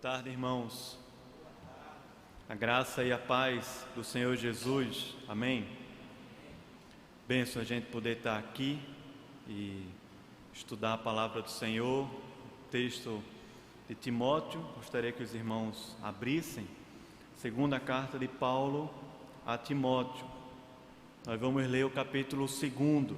tarde, irmãos. A graça e a paz do Senhor Jesus. Amém. Benção a gente poder estar aqui e estudar a palavra do Senhor. O texto de Timóteo, gostaria que os irmãos abrissem. Segunda carta de Paulo a Timóteo. Nós vamos ler o capítulo 2.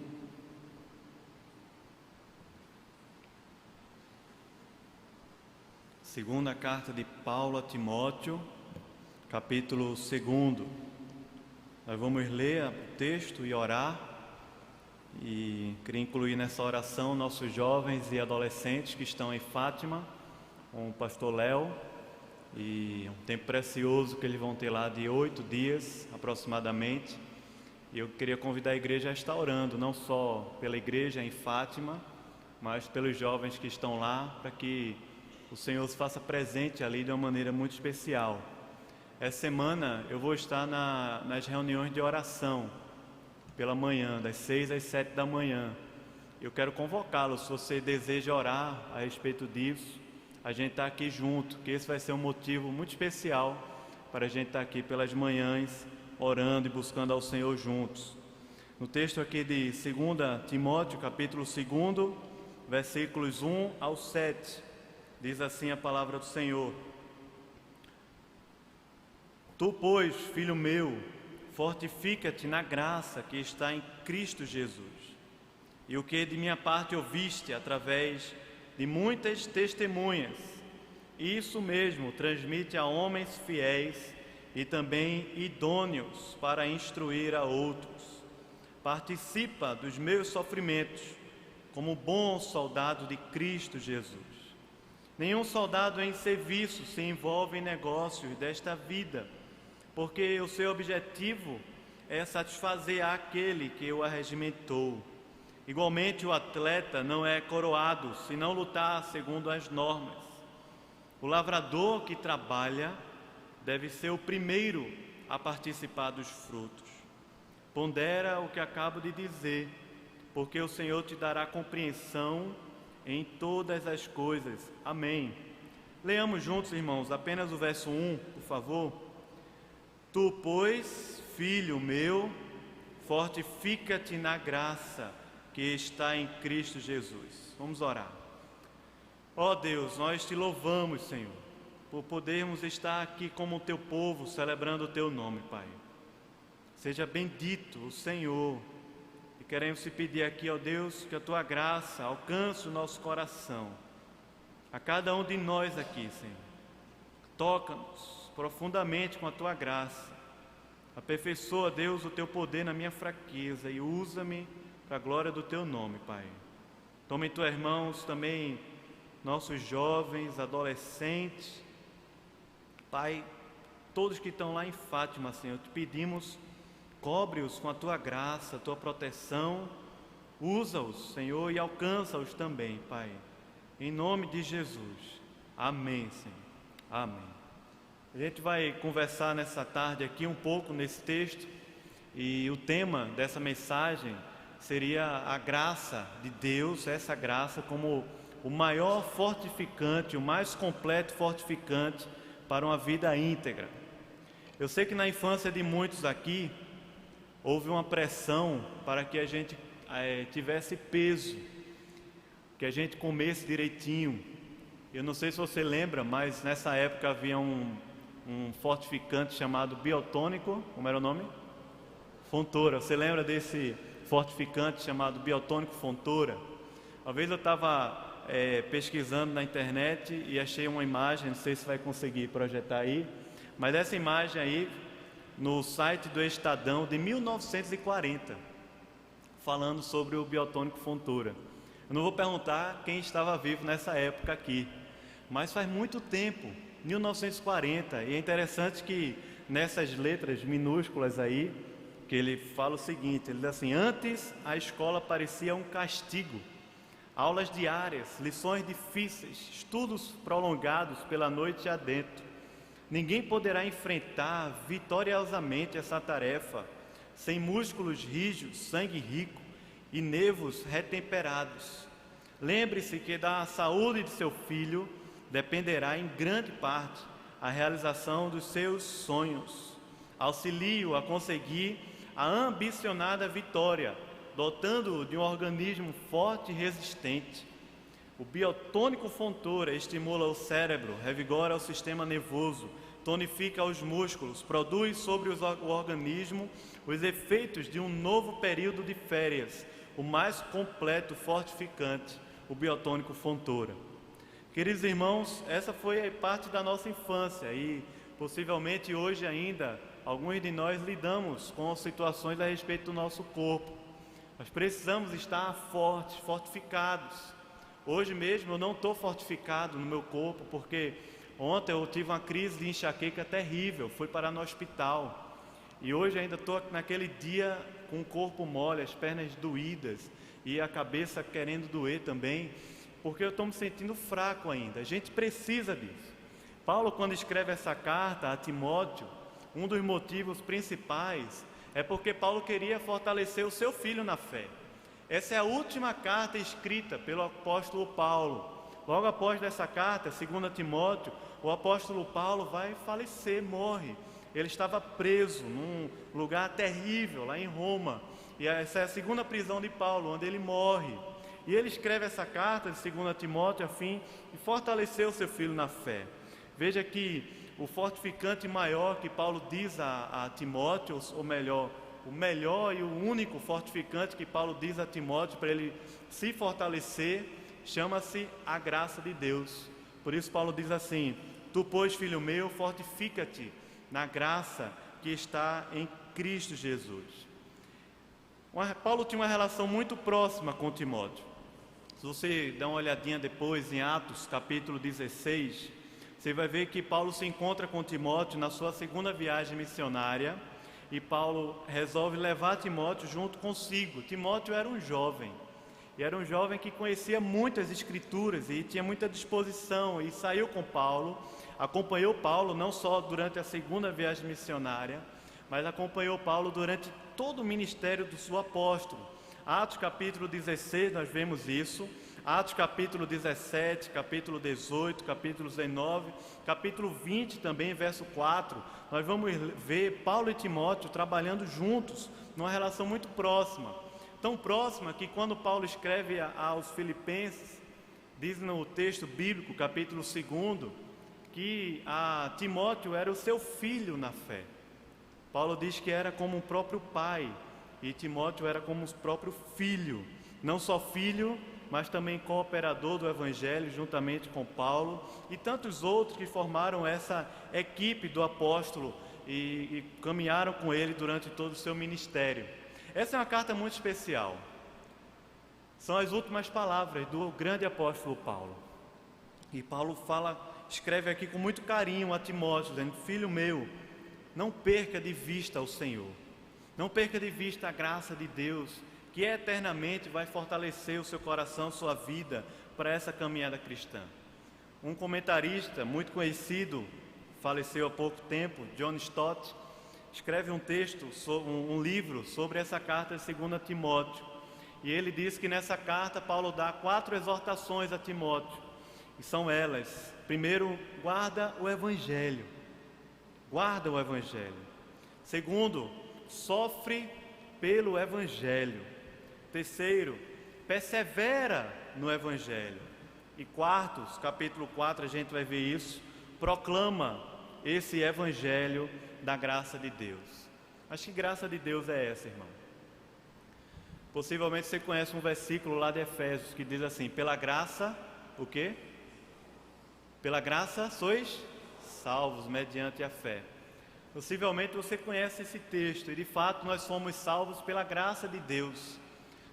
Segunda carta de Paulo a Timóteo, capítulo 2. Nós vamos ler o texto e orar. E queria incluir nessa oração nossos jovens e adolescentes que estão em Fátima, com o pastor Léo. E um tempo precioso que eles vão ter lá de 8 dias aproximadamente. E eu queria convidar a igreja a estar orando, não só pela igreja em Fátima, mas pelos jovens que estão lá, para que o Senhor se faça presente ali de uma maneira muito especial. Essa semana eu vou estar nas reuniões de oração, pela manhã, das 6 às 7 da manhã. Eu quero convocá-los, se você deseja orar a respeito disso, a gente está aqui junto, que esse vai ser um motivo muito especial para a gente estar aqui pelas manhãs, orando e buscando ao Senhor juntos. No texto aqui de 2 Timóteo, capítulo 2, versículos 1 ao 7, diz assim a palavra do Senhor: Tu, pois, filho meu, fortifica-te na graça que está em Cristo Jesus, e o que de minha parte ouviste através de muitas testemunhas, isso mesmo transmite a homens fiéis e também idôneos para instruir a outros. Participa dos meus sofrimentos como bom soldado de Cristo Jesus. Nenhum soldado em serviço se envolve em negócios desta vida, porque o seu objetivo é satisfazer aquele que o arregimentou. Igualmente, o atleta não é coroado se não lutar segundo as normas. O lavrador que trabalha deve ser o primeiro a participar dos frutos. Pondera o que acabo de dizer, porque o Senhor te dará compreensão em todas as coisas. Amém. Leamos juntos, irmãos, apenas o verso 1, por favor. Tu, pois, filho meu, fortifica-te na graça que está em Cristo Jesus. Vamos orar. Ó Deus, nós te louvamos, Senhor, por podermos estar aqui como teu povo, celebrando o teu nome, Pai. Seja bendito o Senhor. E queremos te pedir aqui, ó Deus, que a tua graça alcance o nosso coração, a cada um de nós aqui, Senhor. Toca-nos profundamente com a tua graça. Aperfeiçoa, Deus, o teu poder na minha fraqueza e usa-me para a glória do teu nome, Pai. Toma em tuas mãos também nossos jovens, adolescentes, Pai, todos que estão lá em Fátima, Senhor, te pedimos, cobre-os com a tua graça, a tua proteção, usa-os, Senhor, e alcança-os também, Pai, em nome de Jesus. Amém, Senhor. Amém. A gente vai conversar nessa tarde aqui um pouco nesse texto, e o tema dessa mensagem seria a graça de Deus, essa graça como o maior fortificante, o mais completo fortificante para uma vida íntegra. Eu sei que na infância de muitos aqui houve uma pressão para que a gente tivesse peso, que a gente comesse direitinho. Eu não sei se você lembra, mas nessa época havia um fortificante chamado biotônico. Como era o nome? Fontoura. Você lembra desse fortificante chamado biotônico Fontoura? Uma vez eu estava pesquisando na internet e achei uma imagem, não sei se vai conseguir projetar aí, mas essa imagem aí no site do Estadão de 1940, falando sobre o biotônico Fontoura. Eu não vou perguntar quem estava vivo nessa época aqui, mas faz muito tempo, 1940, e é interessante que nessas letras minúsculas aí, que ele fala o seguinte, ele diz assim: antes a escola parecia um castigo, aulas diárias, lições difíceis, estudos prolongados pela noite adentro. Ninguém poderá enfrentar vitoriosamente essa tarefa sem músculos rígidos, sangue rico e nervos retemperados. Lembre-se que da saúde de seu filho dependerá em grande parte a realização dos seus sonhos. Auxilie-o a conseguir a ambicionada vitória, dotando-o de um organismo forte e resistente. O biotônico Fontoura estimula o cérebro, revigora o sistema nervoso, tonifica os músculos, produz sobre o organismo os efeitos de um novo período de férias, o mais completo fortificante, o biotônico Fontoura. Queridos irmãos, essa foi parte da nossa infância e possivelmente hoje ainda alguns de nós lidamos com situações a respeito do nosso corpo. Nós precisamos estar fortes, fortificados. Hoje mesmo eu não estou fortificado no meu corpo porque ontem eu tive uma crise de enxaqueca terrível, fui parar no hospital. E hoje ainda estou naquele dia com o corpo mole, as pernas doídas e a cabeça querendo doer também, porque eu estou me sentindo fraco ainda. A gente precisa disso. Paulo, quando escreve essa carta a Timóteo, um dos motivos principais é porque Paulo queria fortalecer o seu filho na fé. Essa é a última carta escrita pelo apóstolo Paulo. Logo após dessa carta, 2 Timóteo, o apóstolo Paulo vai falecer, morre. Ele estava preso num lugar terrível, lá em Roma. E essa é a segunda prisão de Paulo, onde ele morre. E ele escreve essa carta de 2 Timóteo a fim de fortalecer o seu filho na fé. Veja que o fortificante maior que Paulo diz a Timóteo, ou melhor, o melhor e o único fortificante que Paulo diz a Timóteo para ele se fortalecer, chama-se a graça de Deus. Por isso Paulo diz assim: tu, pois, filho meu, fortifica-te na graça que está em Cristo Jesus. Paulo tinha uma relação muito próxima com Timóteo. Se você dá uma olhadinha depois em Atos capítulo 16, você vai ver que Paulo se encontra com Timóteo na sua segunda viagem missionária e Paulo resolve levar Timóteo junto consigo. Timóteo era um jovem, e era um jovem que conhecia muitas escrituras e tinha muita disposição, e saiu com Paulo, acompanhou Paulo não só durante a segunda viagem missionária, mas acompanhou Paulo durante todo o ministério do seu apóstolo. Atos capítulo 16 nós vemos isso, Atos capítulo 17, capítulo 18, capítulo 19, capítulo 20 também, verso 4, nós vamos ver Paulo e Timóteo trabalhando juntos, numa relação muito próxima, tão próxima que quando Paulo escreve aos Filipenses, diz no texto bíblico, capítulo 2, que Timóteo era o seu filho na fé. Paulo diz que era como o próprio pai, e Timóteo era como o próprio filho, não só filho, mas também cooperador do Evangelho, juntamente com Paulo e tantos outros que formaram essa equipe do apóstolo e caminharam com ele durante todo o seu ministério. Essa é uma carta muito especial. São as últimas palavras do grande apóstolo Paulo. E Paulo escreve aqui com muito carinho a Timóteo, dizendo: filho meu, não perca de vista o Senhor, não perca de vista a graça de Deus, que eternamente vai fortalecer o seu coração, sua vida, para essa caminhada cristã. Um comentarista muito conhecido, faleceu há pouco tempo, John Stott, escreve um texto, um livro sobre essa carta de 2 Timóteo. E ele diz que nessa carta Paulo dá 4 exortações a Timóteo. E são elas: primeiro, guarda o Evangelho. Guarda o Evangelho. Segundo, sofre pelo Evangelho. Terceiro, persevera no Evangelho. E quarto, capítulo 4, a gente vai ver isso, proclama esse Evangelho da graça de Deus. Mas que graça de Deus é essa, irmão? Possivelmente você conhece um versículo lá de Efésios que diz assim: pela graça, o quê? Pela graça sois salvos mediante a fé. Possivelmente você conhece esse texto, e de fato nós somos salvos pela graça de Deus.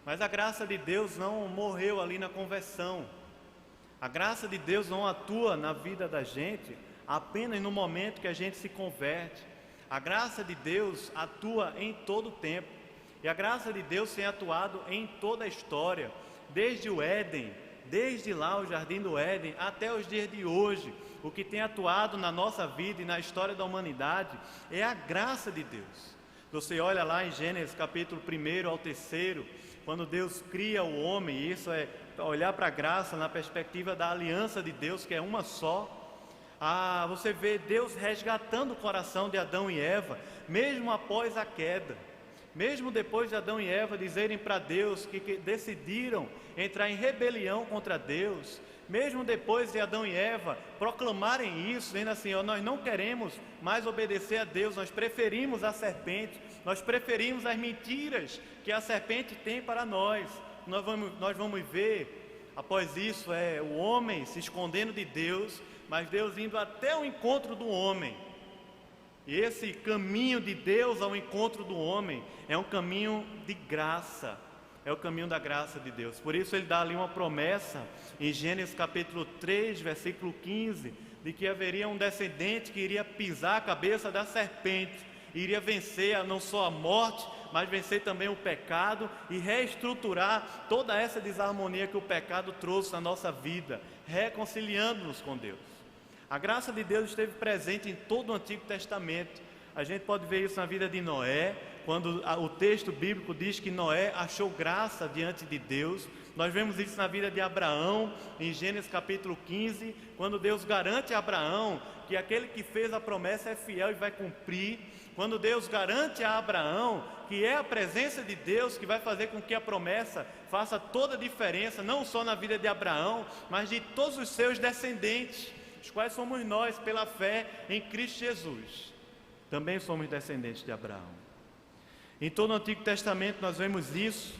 Mas a graça de Deus não morreu ali na conversão. A graça de Deus não atua na vida da gente apenas no momento que a gente se converte. A graça de Deus atua em todo o tempo. E a graça de Deus tem atuado em toda a história, desde o Éden, desde lá o Jardim do Éden, até os dias de hoje. O que tem atuado na nossa vida e na história da humanidade é a graça de Deus. Você olha lá em Gênesis capítulo 1 ao 3, quando Deus cria o homem, e isso é olhar para a graça na perspectiva da aliança de Deus, que é uma só. Você vê Deus resgatando o coração de Adão e Eva, mesmo após a queda. Mesmo depois de Adão e Eva dizerem para Deus que decidiram entrar em rebelião contra Deus, mesmo depois de Adão e Eva proclamarem isso, dizendo assim: nós não queremos mais obedecer a Deus, nós preferimos a serpente, nós preferimos as mentiras que a serpente tem para nós. Nós vamos ver, após isso, o homem se escondendo de Deus, mas Deus indo até o encontro do homem. E esse caminho de Deus ao encontro do homem é um caminho de graça, é o caminho da graça de Deus. Por isso ele dá ali uma promessa em Gênesis capítulo 3, versículo 15, de que haveria um descendente que iria pisar a cabeça da serpente, iria vencer não só a morte, mas vencer também o pecado e reestruturar toda essa desarmonia que o pecado trouxe na nossa vida, reconciliando-nos com Deus. A graça de Deus esteve presente em todo o Antigo Testamento. A gente pode ver isso na vida de Noé, quando o texto bíblico diz que Noé achou graça diante de Deus. Nós vemos isso na vida de Abraão, em Gênesis capítulo 15, quando Deus garante a Abraão que aquele que fez a promessa é fiel e vai cumprir. Quando Deus garante a Abraão que é a presença de Deus que vai fazer com que a promessa faça toda a diferença, não só na vida de Abraão, mas de todos os seus descendentes, os quais somos nós, pela fé em Cristo Jesus. Também somos descendentes de Abraão. Em todo o Antigo Testamento nós vemos isso.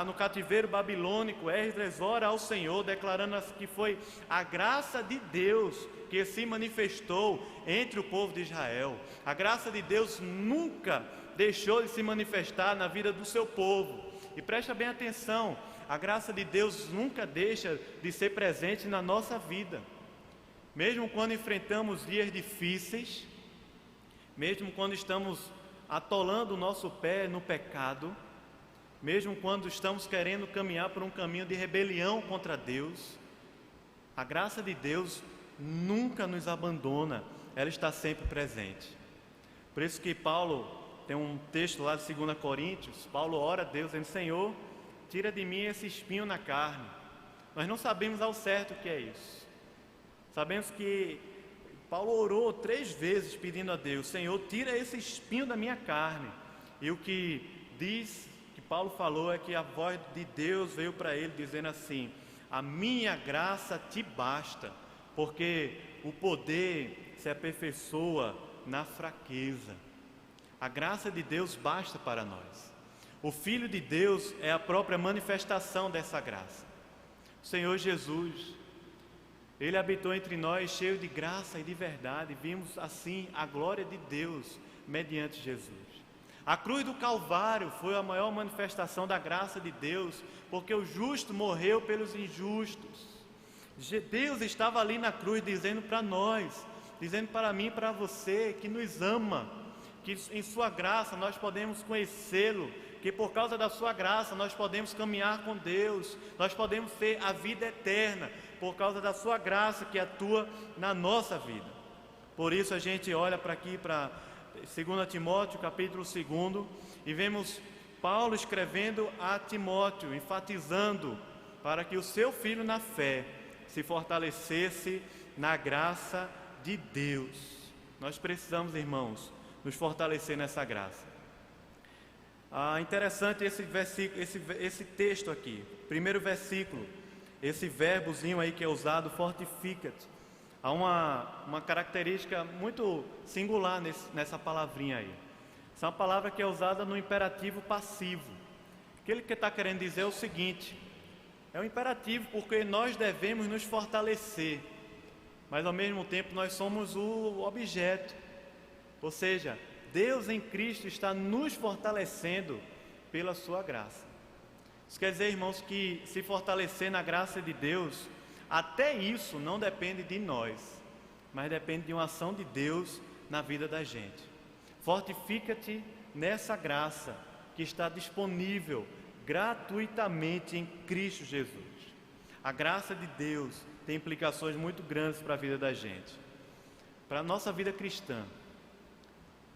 No cativeiro babilônico, Esdras ora ao Senhor, declarando que foi a graça de Deus que se manifestou entre o povo de Israel. A graça de Deus nunca deixou de se manifestar na vida do seu povo. E presta bem atenção, a graça de Deus nunca deixa de ser presente na nossa vida. Mesmo quando enfrentamos dias difíceis, mesmo quando estamos atolando o nosso pé no pecado, mesmo quando estamos querendo caminhar por um caminho de rebelião contra Deus, a graça de Deus nunca nos abandona, ela está sempre presente. Por isso que Paulo, tem um texto lá de 2 Coríntios, Paulo ora a Deus, dizendo: Senhor, tira de mim esse espinho na carne. Nós não sabemos ao certo o que é isso. Sabemos que Paulo orou 3 vezes pedindo a Deus: Senhor, tira esse espinho da minha carne. E o que diz, que Paulo falou, é que a voz de Deus veio para ele dizendo assim: a minha graça te basta, porque o poder se aperfeiçoa na fraqueza. A graça de Deus basta para nós. O Filho de Deus é a própria manifestação dessa graça. O Senhor Jesus, Ele habitou entre nós cheio de graça e de verdade. Vimos assim a glória de Deus mediante Jesus. A cruz do Calvário foi a maior manifestação da graça de Deus, porque o justo morreu pelos injustos. Deus estava ali na cruz dizendo para nós, dizendo para mim e para você, que nos ama, que em sua graça nós podemos conhecê-lo, que por causa da sua graça nós podemos caminhar com Deus, nós podemos ter a vida eterna, por causa da sua graça que atua na nossa vida. Por isso a gente olha para aqui, para 2 Timóteo, capítulo 2, e vemos Paulo escrevendo a Timóteo, enfatizando para que o seu filho na fé se fortalecesse na graça de Deus. Nós precisamos, irmãos, nos fortalecer nessa graça. Interessante esse versículo, esse texto aqui, primeiro versículo, esse verbozinho aí que é usado, fortifica-te. Há uma característica muito singular nessa palavrinha aí. Essa é uma palavra que é usada no imperativo passivo. O que ele está querendo dizer é o seguinte: é um imperativo porque nós devemos nos fortalecer, mas ao mesmo tempo nós somos o objeto. Ou seja, Deus em Cristo está nos fortalecendo pela sua graça. Isso quer dizer, irmãos, que se fortalecer na graça de Deus, até isso não depende de nós, mas depende de uma ação de Deus na vida da gente. Fortifica-te nessa graça que está disponível gratuitamente em Cristo Jesus. A graça de Deus tem implicações muito grandes para a vida da gente, para a nossa vida cristã,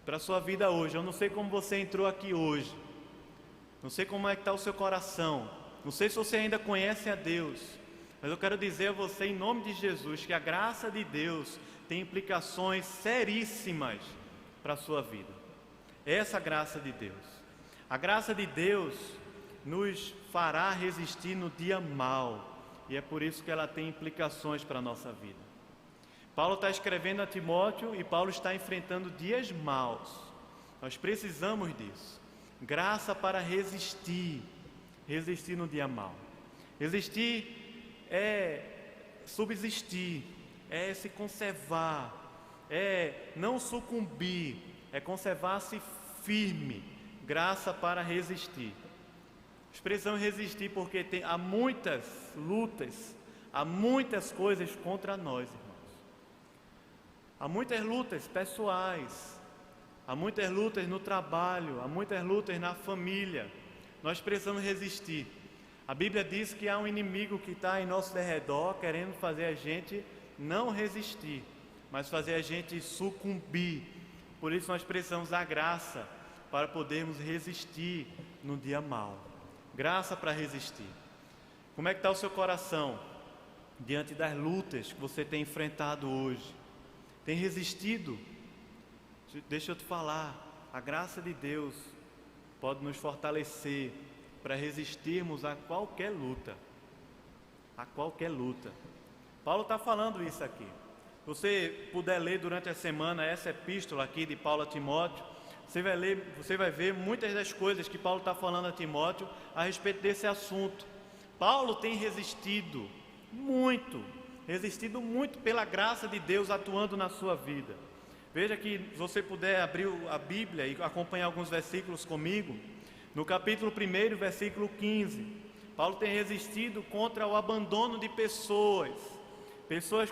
para a sua vida hoje. Eu não sei como você entrou aqui hoje, Não sei como é que está o seu coração. Não sei se você ainda conhece a Deus. Mas eu quero dizer a você, em nome de Jesus, que a graça de Deus tem implicações seríssimas para a sua vida. Essa graça de Deus. A graça de Deus nos fará resistir no dia mau. E é por isso que ela tem implicações para a nossa vida. Paulo está escrevendo a Timóteo e Paulo está enfrentando dias maus. Nós precisamos disso. Graça para resistir no dia mau. Resistir é subsistir, é se conservar, é não sucumbir, é conservar-se firme. Graça para resistir. Nós precisamos resistir porque há muitas lutas, há muitas coisas contra nós, irmãos. Há muitas lutas pessoais, há muitas lutas no trabalho, há muitas lutas na família. Nós precisamos resistir. A Bíblia diz que há um inimigo que está em nosso derredor querendo fazer a gente não resistir, mas fazer a gente sucumbir. Por isso nós precisamos da graça para podermos resistir no dia mau. Graça para resistir. Como é que está o seu coração diante das lutas que você tem enfrentado hoje? Tem resistido? Deixa eu te falar, a graça de Deus pode nos fortalecer para resistirmos a qualquer luta. A qualquer luta. Paulo está falando isso aqui. Se você puder ler durante a semana essa epístola aqui de Paulo a Timóteo, você vai ver muitas das coisas que Paulo está falando a Timóteo a respeito desse assunto. Paulo tem resistido muito pela graça de Deus atuando na sua vida. Veja que, se você puder abrir a Bíblia e acompanhar alguns versículos comigo, no capítulo 1, versículo 15, Paulo tem resistido contra o abandono de pessoas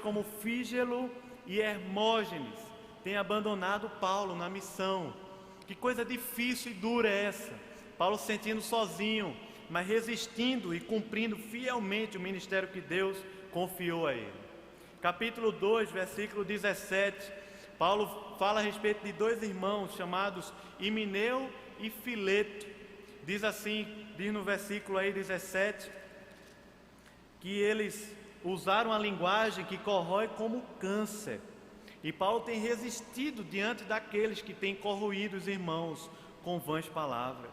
como Fígelo e Hermógenes, têm abandonado Paulo na missão. Que coisa difícil e dura é essa? Paulo se sentindo sozinho, mas resistindo e cumprindo fielmente o ministério que Deus confiou a ele. Capítulo 2, versículo 17, Paulo fala a respeito de dois irmãos chamados Himeneu e Fileto. Diz no versículo aí 17, que eles usaram a linguagem que corrói como câncer. E Paulo tem resistido diante daqueles que têm corroído os irmãos com vãs palavras.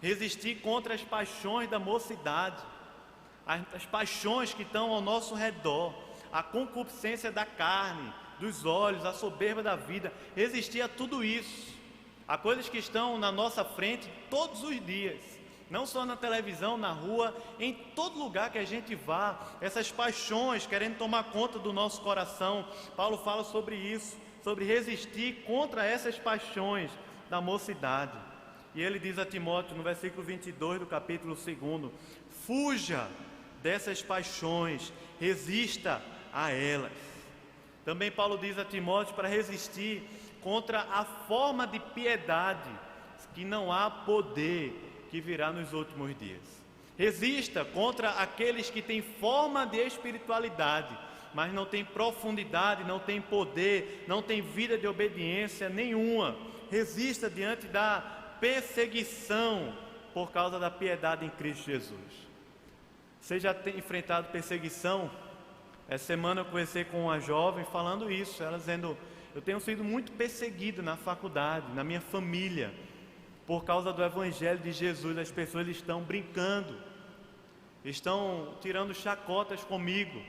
Resistir contra as paixões da mocidade, as paixões que estão ao nosso redor, a concupiscência da carne, dos olhos, a soberba da vida. Resistir a tudo isso. Há coisas que estão na nossa frente todos os dias, não só na televisão, na rua, em todo lugar que a gente vá, essas paixões querendo tomar conta do nosso coração. Paulo fala sobre isso, sobre resistir contra essas paixões da mocidade. E ele diz a Timóteo no versículo 22 do capítulo 2, fuja dessas paixões, resista a elas. Também Paulo diz a Timóteo para resistir contra a forma de piedade que não há poder, que virá nos últimos dias. Resista contra aqueles que têm forma de espiritualidade, mas não têm profundidade, não têm poder, não têm vida de obediência nenhuma. Resista diante da perseguição por causa da piedade em Cristo Jesus. Você já tem enfrentado perseguição? Essa semana eu conversei com uma jovem falando isso, ela dizendo: eu tenho sido muito perseguido na faculdade, na minha família, por causa do Evangelho de Jesus. As pessoas estão brincando, estão tirando chacotas comigo,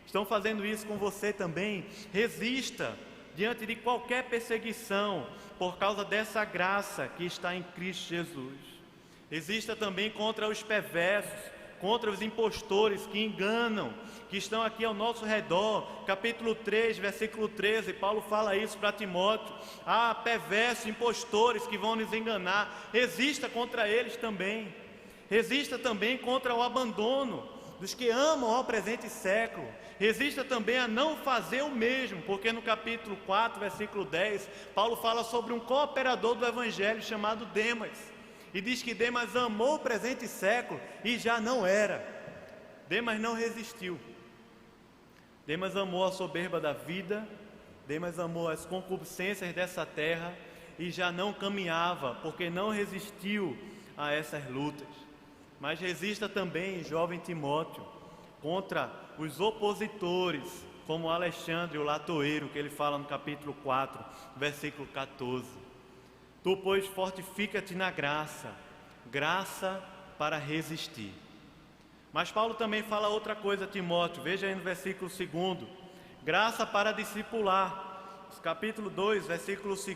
estão fazendo isso com você também. Resista diante de qualquer perseguição por causa dessa graça que está em Cristo Jesus. Resista também contra os perversos, contra os impostores que enganam, que estão aqui ao nosso redor. Capítulo 3, versículo 13, Paulo fala isso para Timóteo. Há perversos, impostores que vão nos enganar. Resista contra eles também. Resista também contra o abandono dos que amam ao presente século. Resista também a não fazer o mesmo, porque no capítulo 4, versículo 10, Paulo fala sobre um cooperador do Evangelho chamado Demas. E diz que Demas amou o presente século e já não era. Demas não resistiu. Demas amou a soberba da vida, Demas amou as concupiscências dessa terra e já não caminhava, porque não resistiu a essas lutas. Mas resista também, jovem Timóteo, contra os opositores, como Alexandre, o latoeiro, que ele fala no capítulo 4, versículo 14. Tu, pois, fortifica-te na graça, graça para resistir. Mas Paulo também fala outra coisa a Timóteo, veja aí no versículo 2, graça para discipular. Capítulo 2, versículo 2,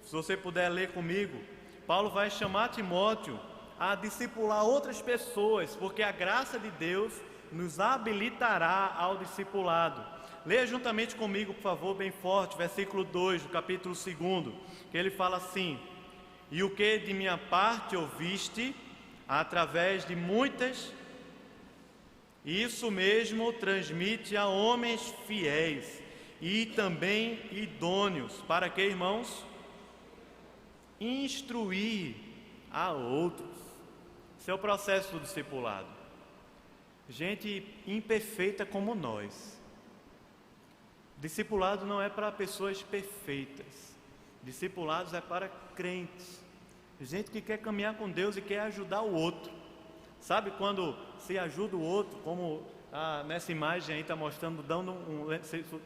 se você puder ler comigo, Paulo vai chamar Timóteo a discipular outras pessoas, porque a graça de Deus nos habilitará ao discipulado. Leia juntamente comigo, por favor, bem forte, versículo 2 do capítulo 2, que ele fala assim: e o que de minha parte ouviste, através de muitas, isso mesmo transmite a homens fiéis e também idôneos, para que, irmãos? Instruir a outros. Esse é o processo do discipulado. Gente imperfeita como nós. Discipulado não é para pessoas perfeitas. Discipulados é para crentes. Gente que quer caminhar com Deus e quer ajudar o outro. Sabe quando se ajuda o outro, como nessa imagem aí está mostrando, dando não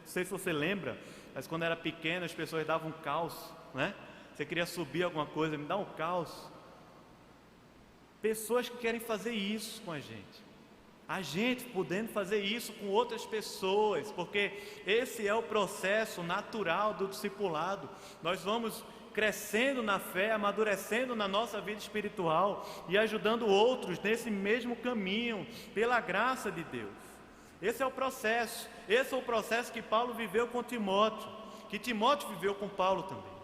sei se você lembra, mas quando era pequeno as pessoas davam um calço, né? Você queria subir alguma coisa, me dá um calço. Pessoas que querem fazer isso com a gente podendo fazer isso com outras pessoas, porque esse é o processo natural do discipulado. Nós vamos crescendo na fé, amadurecendo na nossa vida espiritual e ajudando outros nesse mesmo caminho, pela graça de Deus. Esse é o processo que Paulo viveu com Timóteo, que Timóteo viveu com Paulo também.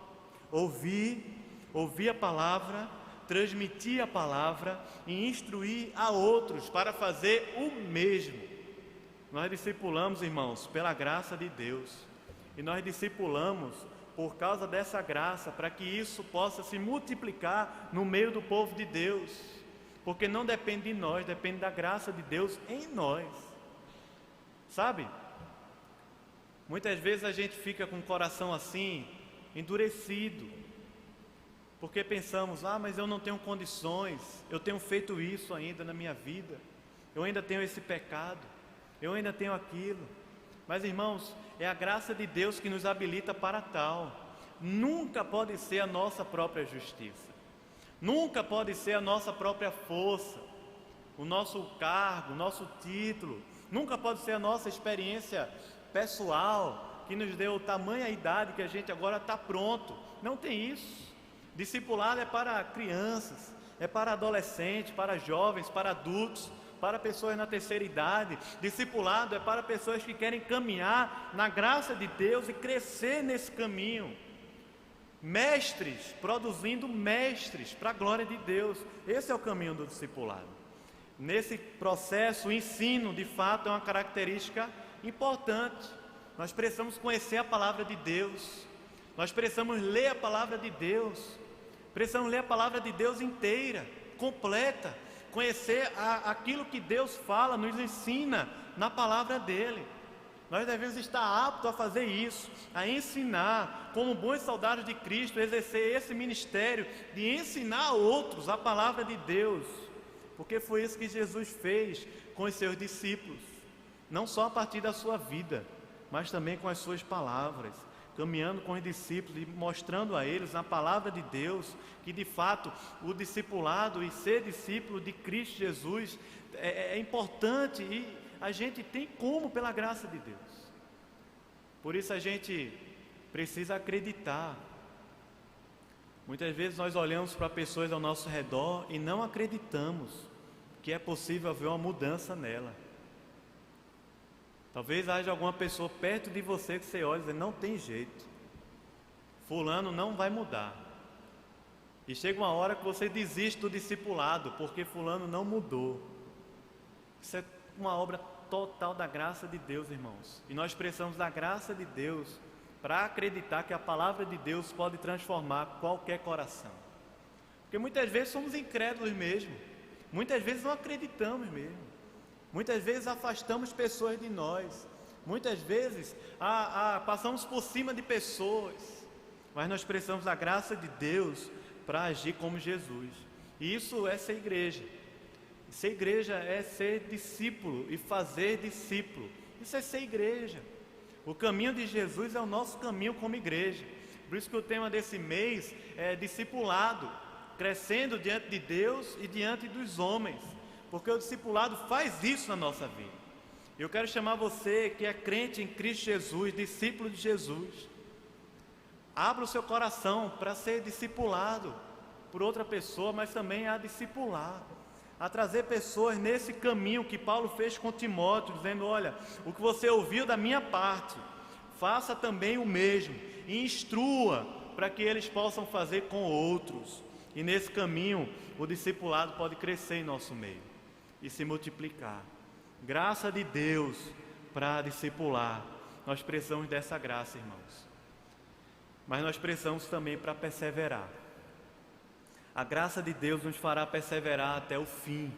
Ouvir a palavra, transmitir a palavra e instruir a outros para fazer o mesmo. Nós discipulamos, irmãos, pela graça de Deus, e nós discipulamos por causa dessa graça, para que isso possa se multiplicar no meio do povo de Deus, porque não depende de nós, depende da graça de Deus em nós. Sabe? Muitas vezes a gente fica com o coração assim, endurecido, porque pensamos, mas eu não tenho condições, eu tenho feito isso ainda na minha vida, eu ainda tenho esse pecado, eu ainda tenho aquilo. Mas, irmãos, é a graça de Deus que nos habilita para tal. Nunca pode ser a nossa própria justiça, nunca pode ser a nossa própria força, o nosso cargo, o nosso título, nunca pode ser a nossa experiência pessoal que nos deu tamanha idade que a gente agora está pronto. Não tem isso. Discipulado é para crianças, é para adolescentes, para jovens, para adultos, para pessoas na terceira idade. Discipulado é para pessoas que querem caminhar na graça de Deus e crescer nesse caminho. Mestres, produzindo mestres para a glória de Deus. Esse é o caminho do discipulado. Nesse processo, o ensino, de fato, é uma característica importante. Nós precisamos conhecer a palavra de Deus. Nós precisamos ler a palavra de Deus. Precisamos ler a palavra de Deus inteira, completa. Conhecer aquilo que Deus fala, nos ensina na palavra dEle. Nós devemos estar aptos a fazer isso, a ensinar, como bons soldados de Cristo, exercer esse ministério de ensinar a outros a palavra de Deus, porque foi isso que Jesus fez com os seus discípulos, não só a partir da sua vida, mas também com as suas palavras, caminhando com os discípulos e mostrando a eles na palavra de Deus, que de fato o discipulado e ser discípulo de Cristo Jesus é importante, e a gente tem como pela graça de Deus. Por isso a gente precisa acreditar. Muitas vezes nós olhamos para pessoas ao nosso redor e não acreditamos que é possível haver uma mudança nela. Talvez haja alguma pessoa perto de você que você olha e diz, não tem jeito, fulano não vai mudar. E chega uma hora que você desiste do discipulado, porque fulano não mudou. Isso é uma obra total da graça de Deus, irmãos. E nós precisamos da graça de Deus para acreditar que a palavra de Deus pode transformar qualquer coração. Porque muitas vezes somos incrédulos mesmo, muitas vezes não acreditamos mesmo. Muitas vezes afastamos pessoas de nós, muitas vezes passamos por cima de pessoas, mas nós precisamos da graça de Deus para agir como Jesus. E isso é ser igreja. Ser igreja é ser discípulo e fazer discípulo. Isso é ser igreja. O caminho de Jesus é o nosso caminho como igreja. Por isso que o tema desse mês é discipulado, crescendo diante de Deus e diante dos homens, porque o discipulado faz isso na nossa vida. Eu quero chamar você que é crente em Cristo Jesus, discípulo de Jesus. Abra o seu coração para ser discipulado por outra pessoa, mas também a discipular, a trazer pessoas nesse caminho que Paulo fez com Timóteo, dizendo: olha, o que você ouviu da minha parte, faça também o mesmo, e instrua para que eles possam fazer com outros. E nesse caminho o discipulado pode crescer em nosso meio e se multiplicar. Graça de Deus para discipular. Nós precisamos dessa graça, irmãos, mas nós precisamos também para perseverar. A graça de Deus nos fará perseverar até o fim.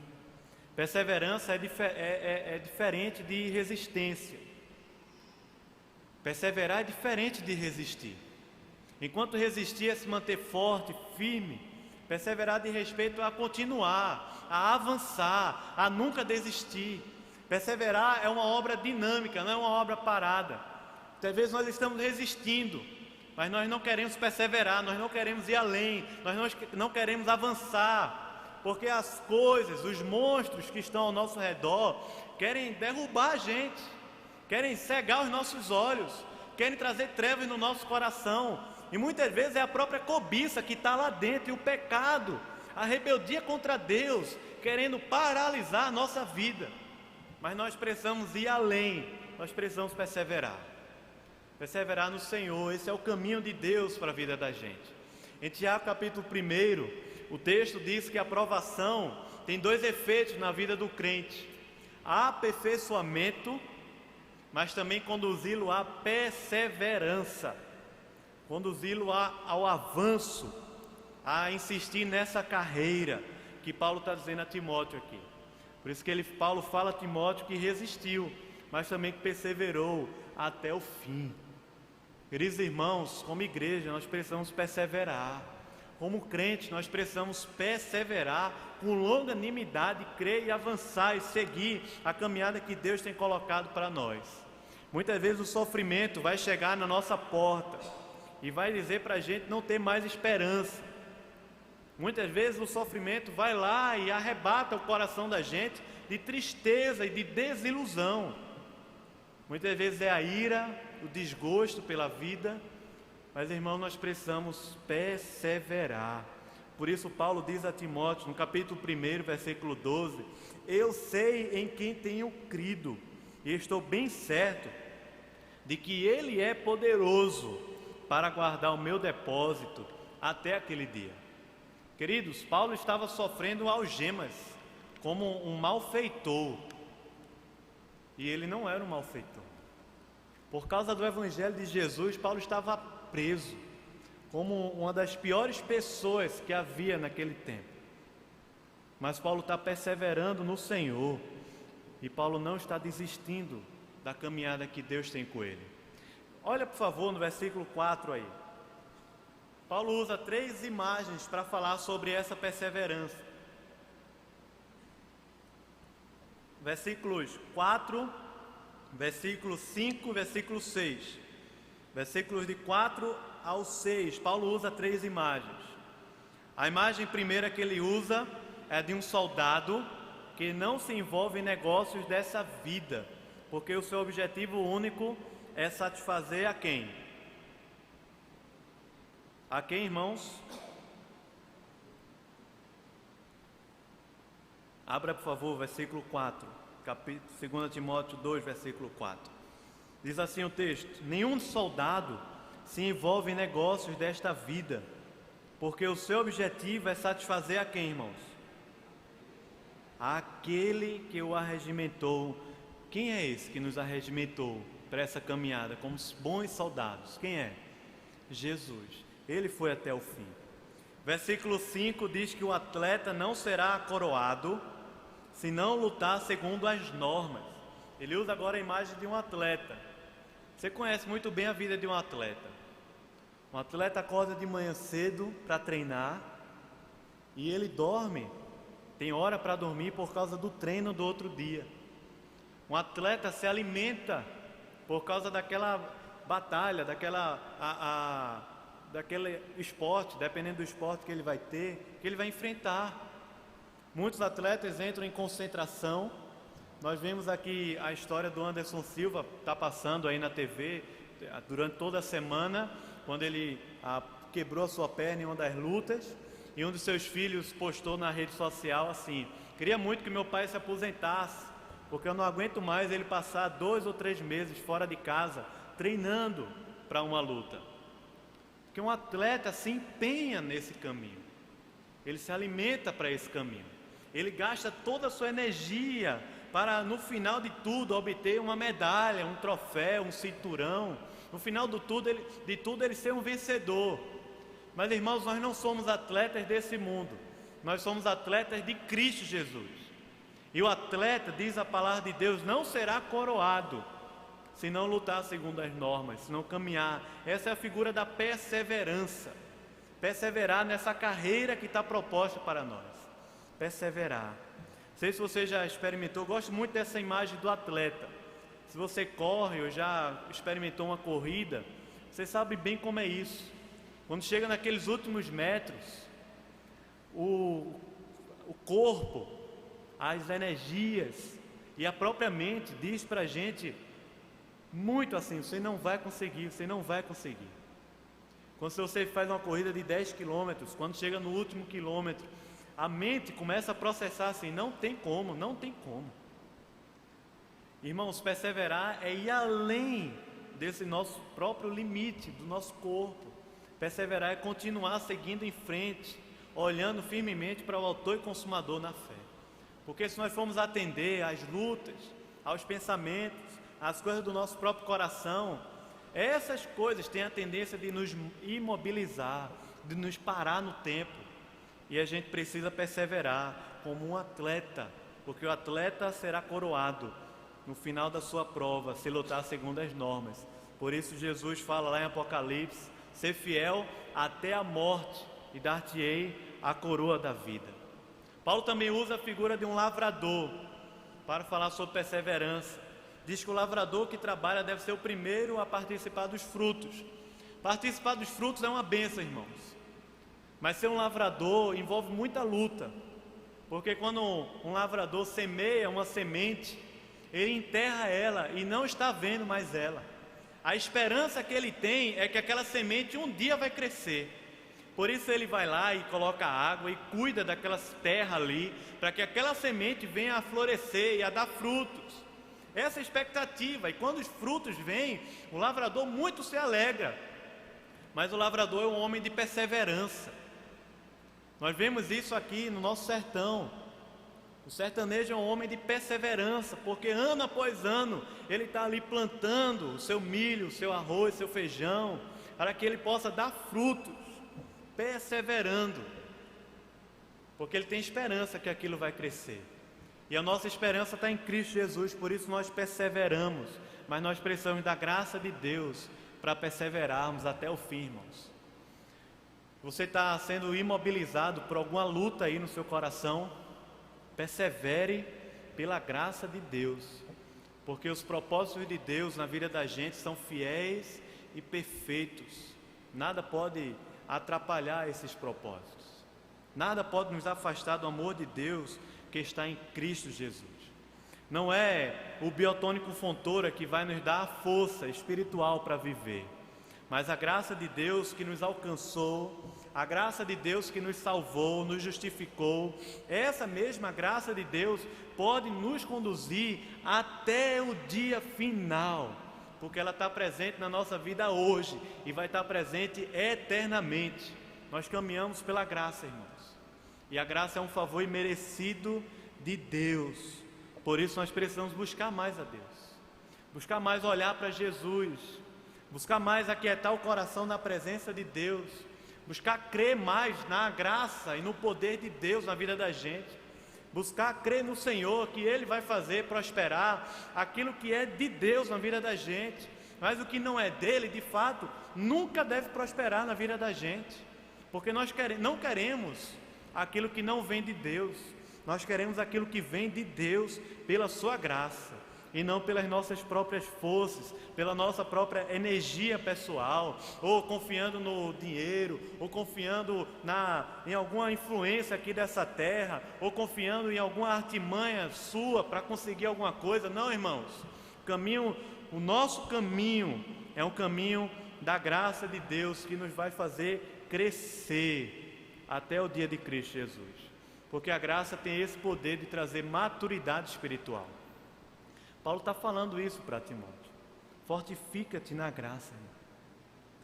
Perseverança é diferente de resistência. Perseverar é diferente de resistir. Enquanto resistir é se manter forte, firme, perseverar de respeito a continuar, a avançar, a nunca desistir. Perseverar é uma obra dinâmica, não é uma obra parada. Às vezes nós estamos resistindo, mas nós não queremos perseverar, nós não queremos ir além, nós não queremos avançar, porque as coisas, os monstros que estão ao nosso redor, querem derrubar a gente, querem cegar os nossos olhos, querem trazer trevas no nosso coração, e muitas vezes é a própria cobiça que está lá dentro, e o pecado, a rebeldia contra Deus, querendo paralisar a nossa vida. Mas nós precisamos ir além, nós precisamos perseverar. Perseverar no Senhor, esse é o caminho de Deus para a vida da gente. Em Tiago capítulo 1, o texto diz que a aprovação tem dois efeitos na vida do crente: aperfeiçoamento, mas também conduzi-lo à perseverança, conduzi-lo ao avanço, a insistir nessa carreira que Paulo está dizendo a Timóteo aqui. Por isso que Paulo fala a Timóteo que resistiu, mas também que perseverou até o fim. Queridos irmãos, como igreja nós precisamos perseverar. Como crentes nós precisamos perseverar com longanimidade, crer e avançar e seguir a caminhada que Deus tem colocado para nós. Muitas vezes o sofrimento vai chegar na nossa porta e vai dizer para a gente não ter mais esperança. Muitas vezes o sofrimento vai lá e arrebata o coração da gente de tristeza e de desilusão. Muitas vezes é a ira, o desgosto pela vida, mas, irmão, nós precisamos perseverar. Por isso Paulo diz a Timóteo, no capítulo 1, versículo 12: eu sei em quem tenho crido, e estou bem certo de que Ele é poderoso para guardar o meu depósito até aquele dia. Queridos, Paulo estava sofrendo algemas como um malfeitor, e ele não era um malfeitor. Por causa do Evangelho de Jesus, Paulo estava preso como uma das piores pessoas que havia naquele tempo. Mas Paulo está perseverando no Senhor, e Paulo não está desistindo da caminhada que Deus tem com ele. Olha, por favor, no versículo 4 aí. Paulo usa 3 imagens para falar sobre essa perseverança. Versículos 4, versículo 5, versículo 6. Versículos de 4 ao 6, Paulo usa 3 imagens. A imagem primeira que ele usa é de um soldado que não se envolve em negócios dessa vida, porque o seu objetivo único é satisfazer a quem? A quem, irmãos? Abra, por favor, versículo 4, 2 Timóteo 2, versículo 4. Diz assim o texto: nenhum soldado se envolve em negócios desta vida, porque o seu objetivo é satisfazer a quem, irmãos? Aquele que o arregimentou. Quem é esse que nos arregimentou para essa caminhada como bons soldados? Quem é? Jesus. Ele foi até o fim. Versículo 5 diz que o atleta não será coroado se não lutar segundo as normas. Ele usa agora a imagem de um atleta. Você conhece muito bem a vida de um atleta. Um atleta acorda de manhã cedo para treinar, e ele dorme, tem hora para dormir por causa do treino do outro dia. Um atleta se alimenta por causa daquela batalha, daquele esporte, dependendo do esporte que ele vai ter, que ele vai enfrentar. Muitos atletas entram em concentração. Nós vimos aqui a história do Anderson Silva, está passando aí na TV durante toda a semana, quando ele quebrou a sua perna em uma das lutas, e um dos seus filhos postou na rede social assim: queria muito que meu pai se aposentasse, porque eu não aguento mais ele passar 2 ou 3 meses fora de casa, treinando para uma luta. Porque um atleta se empenha nesse caminho, ele se alimenta para esse caminho, ele gasta toda a sua energia para, no final de tudo, obter uma medalha, um troféu, um cinturão, no final de tudo ele ser um vencedor. Mas, irmãos, nós não somos atletas desse mundo, nós somos atletas de Cristo Jesus. E o atleta, diz a palavra de Deus, não será coroado se não lutar segundo as normas, se não caminhar. Essa é a figura da perseverança. Perseverar nessa carreira que está proposta para nós. Perseverar. Não sei se você já experimentou, eu gosto muito dessa imagem do atleta. Se você corre ou já experimentou uma corrida, você sabe bem como é isso. Quando chega naqueles últimos metros, o corpo, as energias e a própria mente diz para a gente muito assim: você não vai conseguir, você não vai conseguir. Quando você faz uma corrida de 10 quilômetros, quando chega no último quilômetro, a mente começa a processar assim: não tem como, não tem como. Irmãos, perseverar é ir além desse nosso próprio limite, do nosso corpo. Perseverar é continuar seguindo em frente, olhando firmemente para o autor e consumador na fé. Porque se nós formos atender às lutas, aos pensamentos, às coisas do nosso próprio coração, essas coisas têm a tendência de nos imobilizar, de nos parar no tempo. E a gente precisa perseverar como um atleta, porque o atleta será coroado no final da sua prova, se lutar segundo as normas. Por isso Jesus fala lá em Apocalipse: ser fiel até a morte e dar-te-ei a coroa da vida. Paulo também usa a figura de um lavrador para falar sobre perseverança. Diz que o lavrador que trabalha deve ser o primeiro a participar dos frutos. Participar dos frutos é uma bênção, irmãos. Mas ser um lavrador envolve muita luta. Porque quando um lavrador semeia uma semente, ele enterra ela e não está vendo mais ela. A esperança que ele tem é que aquela semente um dia vai crescer. Por isso ele vai lá e coloca água e cuida daquela terra ali, para que aquela semente venha a florescer e a dar frutos. Essa é a expectativa. E quando os frutos vêm, o lavrador muito se alegra. Mas o lavrador é um homem de perseverança. Nós vemos isso aqui no nosso sertão. O sertanejo é um homem de perseverança, porque ano após ano ele está ali plantando o seu milho, o seu arroz, o seu feijão, para que ele possa dar frutos, perseverando, porque ele tem esperança que aquilo vai crescer. E a nossa esperança está em Cristo Jesus, por isso nós perseveramos, mas nós precisamos da graça de Deus para perseverarmos até o fim, irmãos. Você está sendo imobilizado por alguma luta aí no seu coração? Persevere pela graça de Deus, porque os propósitos de Deus na vida da gente são fiéis e perfeitos. Nada pode atrapalhar esses propósitos, nada pode nos afastar do amor de Deus que está em Cristo Jesus. Não é o biotônico Fontoura que vai nos dar a força espiritual para viver, mas a graça de Deus que nos alcançou, a graça de Deus que nos salvou, nos justificou. Essa mesma graça de Deus pode nos conduzir até o dia final, porque ela está presente na nossa vida hoje e vai estar presente eternamente. Nós caminhamos pela graça, irmãos, e a graça é um favor imerecido de Deus. Por isso nós precisamos buscar mais a Deus, buscar mais olhar para Jesus, buscar mais aquietar o coração na presença de Deus, buscar crer mais na graça e no poder de Deus na vida da gente, buscar crer no Senhor que Ele vai fazer prosperar aquilo que é de Deus na vida da gente, mas o que não é dele, de fato, nunca deve prosperar na vida da gente, porque nós não queremos aquilo que não vem de Deus. Nós queremos aquilo que vem de Deus pela sua graça, e não pelas nossas próprias forças, pela nossa própria energia pessoal, ou confiando no dinheiro, ou confiando em alguma influência aqui dessa terra, ou confiando em alguma artimanha sua para conseguir alguma coisa. Não, irmãos, o nosso caminho é um caminho da graça de Deus, que nos vai fazer crescer até o dia de Cristo Jesus, porque a graça tem esse poder de trazer maturidade espiritual. Paulo está falando isso para Timóteo: fortifica-te na graça.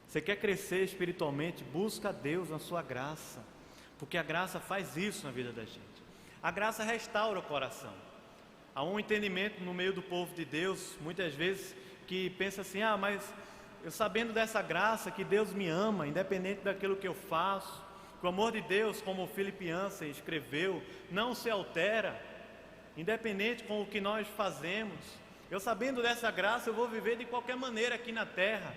Você quer crescer espiritualmente? Busca a Deus na sua graça, porque a graça faz isso na vida da gente. A graça restaura o coração. Há um entendimento no meio do povo de Deus, muitas vezes, que pensa assim: mas eu sabendo dessa graça, que Deus me ama, independente daquilo que eu faço, que o amor de Deus, como o Filipenses escreveu, não se altera, independente com o que nós fazemos. Eu sabendo dessa graça, eu vou viver de qualquer maneira aqui na terra.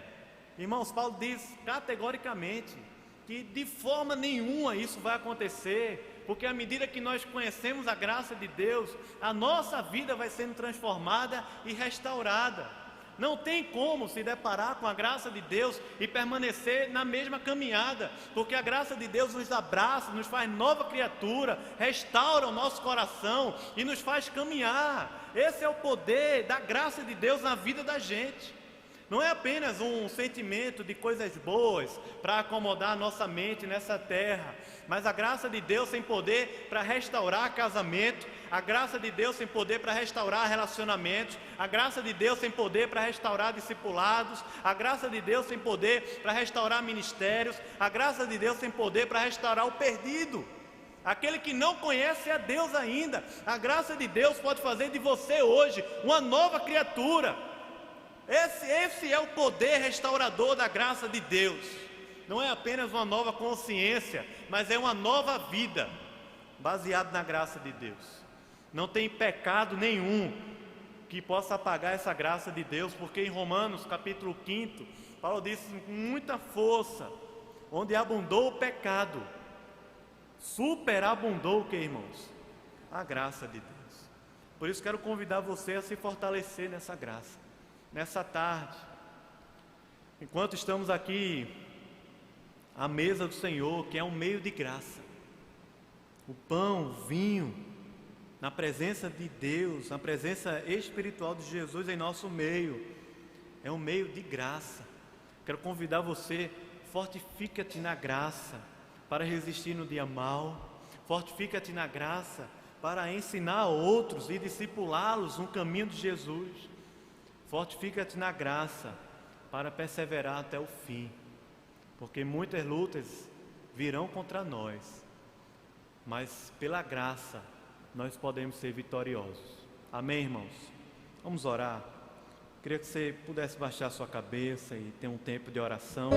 Irmãos, Paulo diz categoricamente que de forma nenhuma isso vai acontecer, porque à medida que nós conhecemos a graça de Deus, a nossa vida vai sendo transformada e restaurada. Não tem como se deparar com a graça de Deus e permanecer na mesma caminhada, porque a graça de Deus nos abraça, nos faz nova criatura, restaura o nosso coração e nos faz caminhar. Esse é o poder da graça de Deus na vida da gente. Não é apenas um sentimento de coisas boas para acomodar a nossa mente nessa terra, mas a graça de Deus tem poder para restaurar casamento, a graça de Deus tem poder para restaurar relacionamentos, a graça de Deus tem poder para restaurar discipulados, a graça de Deus tem poder para restaurar ministérios, a graça de Deus tem poder para restaurar o perdido, aquele que não conhece a Deus ainda. A graça de Deus pode fazer de você hoje uma nova criatura. Esse é o poder restaurador da graça de Deus. Não é apenas uma nova consciência, mas é uma nova vida baseada na graça de Deus. Não tem pecado nenhum que possa apagar essa graça de Deus, porque em Romanos capítulo 5, Paulo diz com muita força: onde abundou o pecado, superabundou o que, irmãos? A graça de Deus. Por isso quero convidar você a se fortalecer nessa graça, nessa tarde, enquanto estamos aqui à mesa do Senhor, que é um meio de graça. O pão, o vinho, na presença de Deus, na presença espiritual de Jesus em nosso meio, é um meio de graça. Quero convidar você: fortifica-te na graça para resistir no dia mau, fortifica-te na graça para ensinar outros e discipulá-los no caminho de Jesus, fortifica-te na graça para perseverar até o fim, porque muitas lutas virão contra nós, mas pela graça nós podemos ser vitoriosos. Amém, irmãos? Vamos orar. Queria que você pudesse baixar sua cabeça e ter um tempo de oração.